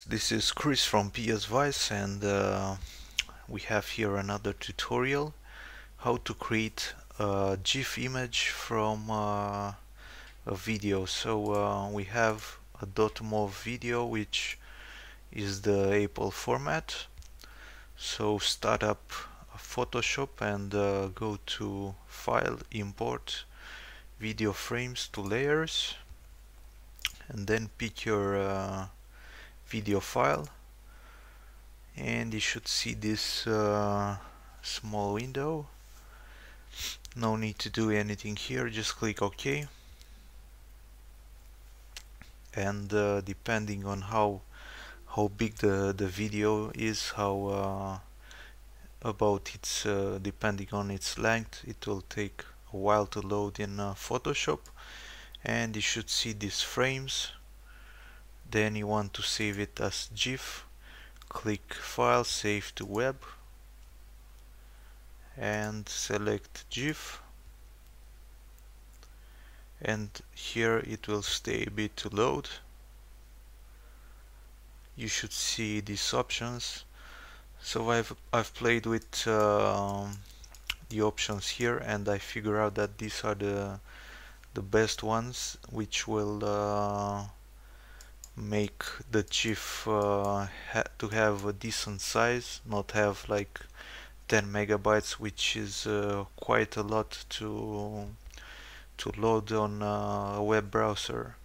This is Chris from PS Vice, and we have here another tutorial how to create a GIF image from a video. So we have a .mov video, which is the Apple format. So start up Photoshop and go to File, Import Video Frames to Layers, and then pick your video file, and you should see this small window. No need to do anything here, just click OK, and depending on how big the video is, how about its depending on its length, it will take a while to load in Photoshop. And you should see these frames. Then you want to save it as GIF. Click File, Save to Web, and select GIF, and here it will stay a bit to load. You should see these options. So I've played with the options here, and I figure out that these are the best ones, which will make the GIF to have a decent size, not have like 10 megabytes, which is quite a lot to load on a web browser.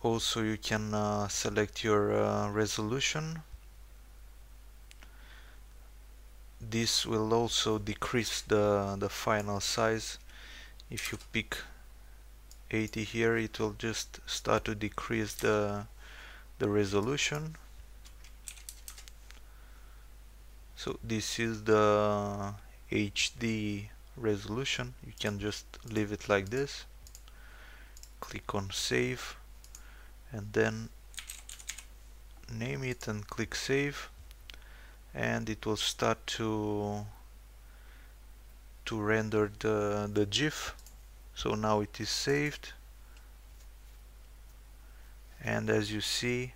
Also, you can select your resolution. This will also decrease the final size. If you pick 80 here, it will just start to decrease the resolution. So this is the HD resolution. You can just leave it like this. Click on Save, and then name it and click Save, and it will start to render the GIF. So now it is saved, and as you see,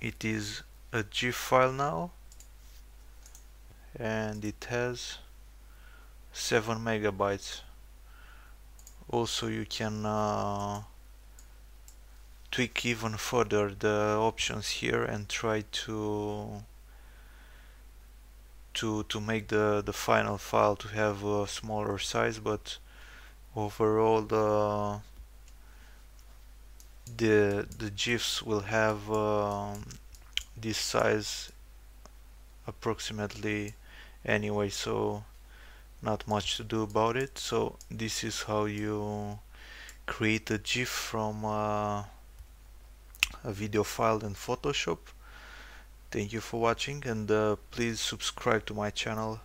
it is a GIF file now, and it has 7 megabytes. Also, you can tweak even further the options here and try to make the final file to have a smaller size, but overall the GIFs will have this size approximately anyway, so not much to do about it. So this is how you create a GIF from a video file in Photoshop. Thank you for watching, and please subscribe to my channel.